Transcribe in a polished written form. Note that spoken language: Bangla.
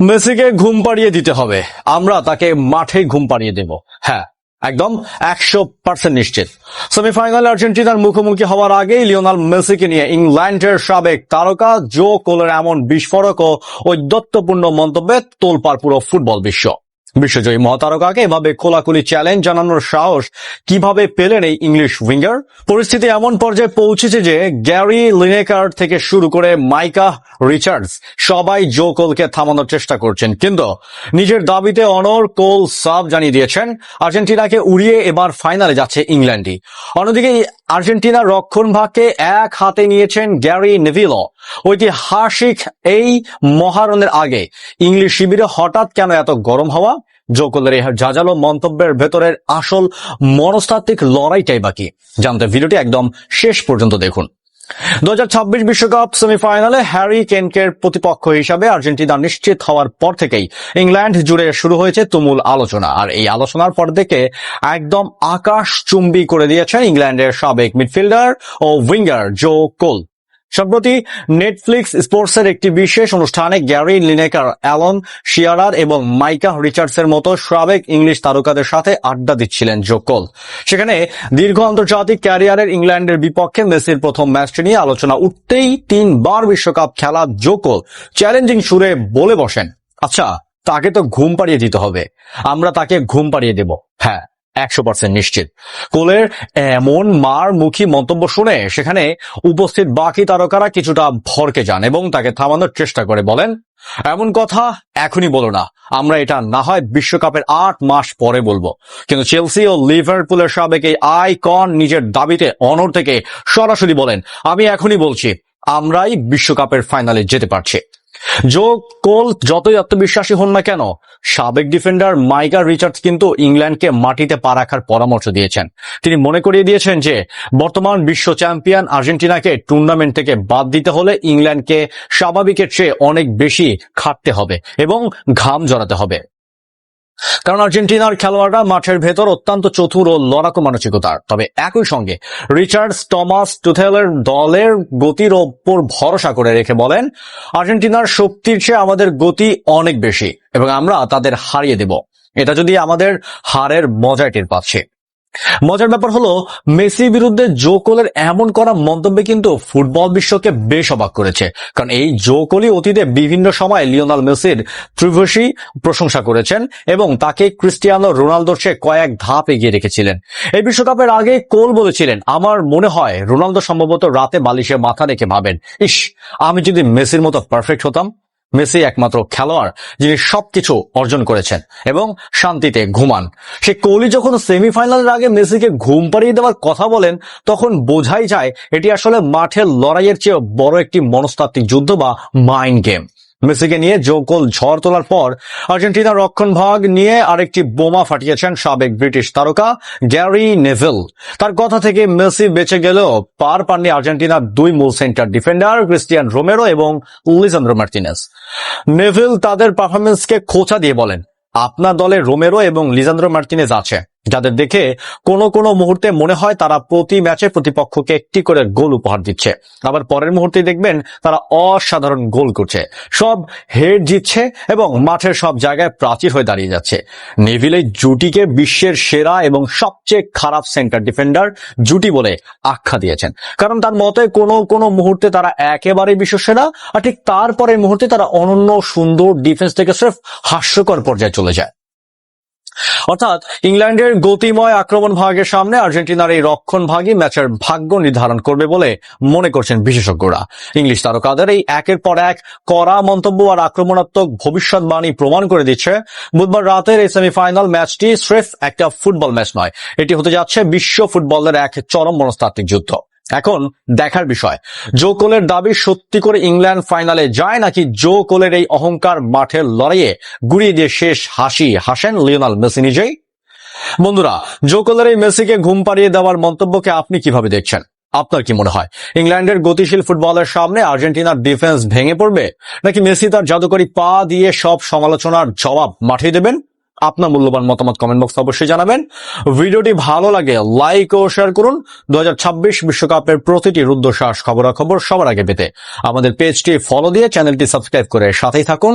মেসিকে ঘুম পাড়িয়ে দিতে হবে, আমরা তাকে মাঠে ঘুম পাড়িয়ে দেব। হ্যাঁ, একদম 100% নিশ্চিত। সেমিফাইনালে আর্জেন্টিনার মুখোমুখি হওয়ার আগেই লিওনেল মেসিকে নিয়ে ইংল্যান্ডের সাবেক তারকা জো কোলের এমন বিস্ফোরক ও ঔদ্ধত্যপূর্ণ মন্তব্যে তোলপাড় পুরো ফুটবল বিশ্ব। বিশ্বজয়ী মহাতারকাকে এভাবে খোলাখুলি চ্যালেঞ্জ জানানোর সাহস কিভাবে পেলেন এই ইংলিশ উইঙ্গার? পরিস্থিতি এমন পর্যায়ে পৌঁছেছে যে গ্যারি লিনেকার থেকে শুরু করে মাইকা রিচার্ডস সবাই জো কোলকে থামানোর চেষ্টা করছেন, কিন্তু নিজের দাবিতে অনর কোল সাফ জানিয়ে দিয়েছেন আর্জেন্টিনাকে উড়িয়ে এবার ফাইনালে যাচ্ছে ইংল্যান্ডই। অন্যদিকে আর্জেন্টিনার রক্ষণভাগকে এক হাতে নিয়েছেন গ্যারি নেভিলো। ঐতিহাসিক এই মহারণের আগে ইংলিশ শিবিরে হঠাৎ কেন এত গরম হওয়া? জো কোলের এই জাজালো মন্তব্যের ভেতরের আসল মনস্তাত্ত্বিক লড়াইটাই বাকি জানতে ভিডিওটি একদম শেষ পর্যন্ত দেখুন। 2026 বিশ্বকাপ সেমিফাইনালে হ্যারি কেনকের প্রতিপক্ষ হিসাবে আর্জেন্টিনা নিশ্চিত হওয়ার পর থেকেই ইংল্যান্ড জুড়ে শুরু হয়েছে তুমুল আলোচনা। আর এই আলোচনার পর থেকে একদম আকাশচুম্বী করে দিয়েছেন ইংল্যান্ডের সাবেক মিডফিল্ডার ও উইঙ্গার জো কোল। সম্প্রতি নেটফ্লিক্স স্পোর্টসের একটি বিশেষ অনুষ্ঠানে গ্যারি লিনেকার, অ্যালন শিয়ারার এবং মাইকা রিচার্ডসের মতো সাবেক ইংলিশ তারকাদের সাথে আড্ডা দিচ্ছিলেন জো কোল। সেখানে দীর্ঘ আন্তর্জাতিক ক্যারিয়ারের ইংল্যান্ডের বিপক্ষে মেসির প্রথম ম্যাচটি নিয়ে আলোচনা উঠতেই 3বার বিশ্বকাপ খেলা জো কোল চ্যালেঞ্জিং সুরে বলে বসেন, আচ্ছা তাকে তো ঘুম পাড়িয়ে দিতে হবে, আমরা তাকে ঘুম পাড়িয়ে দেব। হ্যাঁ, 100% নিশ্চিত। কোলের এমন মারমুখী মন্তব্য শুনে সেখানে উপস্থিত বাকি তারকারা কিছুটা ভড়কে যান এবং তাকে থামানোর চেষ্টা করে বলেন, এমন কথা এখনই বলো না, আমরা এটা না হয় বিশ্বকাপের 8 মাস পরে বলবো। কিন্তু চেলসি ও লিভারপুলের সাবেক এই আইকন নিজের দাবিতে অনর থেকে সরাসরি বলেন, আমি এখনই বলছি, আমরাই বিশ্বকাপের ফাইনালে যেতে পারছি। জো কোল যতই আত্মবিশ্বাসী হন না কেন, সাবেক ডিফেন্ডার মাইকা রিচার্ডস কিন্তু ইংল্যান্ডকে মাটিতে পা রাখার পরামর্শ দিয়েছেন। তিনি মনে করিয়ে দিয়েছেন যে বর্তমান বিশ্ব চ্যাম্পিয়ন আর্জেন্টিনাকে টুর্নামেন্ট থেকে বাদ দিতে হলে ইংল্যান্ডকে স্বাভাবিকের চেয়ে অনেক বেশি খাটতে হবে এবং ঘাম জড়াতে হবে। কারণ আর্জেন্টিনার খেলোয়াড়রা মাঠের ভেতর অত্যন্ত চতুর ও লড়াকু মানসিকতার। তবে একই সঙ্গে রিচার্ডস টমাস টুথেলের দলের গতির ওপর ভরসা করে রেখে বলেন, আর্জেন্টিনার শক্তির চেয়ে আমাদের গতি অনেক বেশি এবং আমরা তাদের হারিয়ে দেব। এটা যদি আমাদের হারের মজায় টের পাচ্ছে। মজার ব্যাপার হলো মেসি বিরুদ্ধে জো কোলের এমন করা মন্তব্যে কিন্তু ফুটবল বিশ্বকে বেশ অবাক করেছে। কারণ এই জো কোলই অতীতে বিভিন্ন সময় লিওনেল মেসির ত্রিভূষী প্রশংসা করেছেন এবং তাকে ক্রিস্টিয়ানো রোনালদোর চেয়ে কয়েক ধাপ এগিয়ে রেখেছিলেন। এই বিশ্বকাপের আগে কোল বলেছিলেন, আমার মনে হয় রোনালদো সম্ভবত রাতে বালিশে মাথা রেখে ভাবেন, ইস আমি যদি মেসির মতো পারফেক্ট হতাম। মেসি একমাত্র খেলোয়াড় যিনি সবকিছু অর্জন করেছেন এবং শান্তিতে ঘুমান। সে কোহলি যখন সেমিফাইনালের আগে মেসিকে ঘুম পাড়িয়ে দেওয়ার কথা বলেন, তখন বোঝাই যায় এটি আসলে মাঠের লড়াইয়ের চেয়ে বড় একটি মনস্তাত্ত্বিক যুদ্ধ বা মাইন্ড গেম। মেসিকে নিয়ে জো কোল ঝড় তোলার পর আর্জেন্টিনার রক্ষণভাগ নিয়ে আরেকটি বোমা ফাটিয়েছেন সাবেক ব্রিটিশ তারকা গ্যারি নেভিল। তার কথা থেকে মেসি বেঁচে গেলেও পার পাননি আর্জেন্টিনার 2 মূল সেন্টার ডিফেন্ডার ক্রিস্টিয়ান রোমেরো এবং লিসান্দ্রো মার্টিনেজ। নেভিল তাদের পারফরমেন্সকে খোঁচা দিয়ে বলেন, আপনার দলে রোমেরো এবং লিসান্দ্রো মার্টিনেজ আছে, যাদের দেখে কোনো মুহূর্তে মনে হয় তারা প্রতি ম্যাচে প্রতিপক্ষকে একটি করে গোল উপহার দিচ্ছে, আবার পরের মুহূর্তে দেখবেন তারা অসাধারণ গোল করছে, সব হেড জিতছে এবং মাঠের সব জায়গায় প্রাচীর হয়ে দাঁড়িয়ে যাচ্ছে। নেভিল এই জুটিকে বিশ্বের সেরা এবং সবচেয়ে খারাপ সেন্টার ডিফেন্ডার জুটি বলে আখ্যা দিয়েছেন, কারণ তার মতে কোনো মুহূর্তে তারা একেবারে বিশ্বসেরা, আর ঠিক তারপরের মুহূর্তে তারা অনন্য সুন্দর ডিফেন্স থেকে সির্ফ হাস্যকর পর্যায়ে চলে যায়। অর্থাৎ ইংল্যান্ডের গতিময় আক্রমণ ভাগের সামনে আর্জেন্টিনার এই রক্ষণ ভাগই ম্যাচের ভাগ্য নির্ধারণ করবে বলে মনে করছেন বিশেষজ্ঞরা। ইংলিশ তারকাদের এই একের পর এক কড়া মন্তব্য আর আক্রমণাত্মক ভবিষ্যৎবাণী প্রমাণ করে দিচ্ছে বুধবার রাতের এই সেমিফাইনাল ম্যাচটি স্রেফ একটা ফুটবল ম্যাচ নয়, এটি হতে যাচ্ছে বিশ্ব ফুটবলের এক চরম মনস্তাত্ত্বিক যুদ্ধ। এখন দেখার বিষয়, জো কোলের দাবি সত্যি করে ইংল্যান্ড ফাইনালে যায় নাকি জো কোলের এই অহংকার মাঠের লড়াইয়ে গুড়িয়ে দিয়ে শেষ হাসি হাসেন লিওনেল মেসি নিজেই। বন্ধুরা, জো কোলের এই মেসিকে ঘুম পাড়িয়ে দেওয়ার মন্তব্যকে আপনি কিভাবে দেখছেন? আপনার কি মনে হয় ইংল্যান্ডের গতিশীল ফুটবলের সামনে আর্জেন্টিনার ডিফেন্স ভেঙে পড়বে, নাকি মেসি তার জাদুকরী পা দিয়ে সব সমালোচনার জবাব মাঠিয়ে দেবেন? আপনার মূল্যবান মতামত কমেন্ট বক্সে অবশ্যই জানাবেন। ভিডিওটি ভালো লাগে লাইক ও শেয়ার করুন। 2026 বিশ্বকাপের প্রতিটি রুদ্ধশ্বাস খবরাখবর সবার আগে পেতে আমাদের পেজটি ফলো দিয়ে চ্যানেলটি সাবস্ক্রাইব করে সাথেই থাকুন।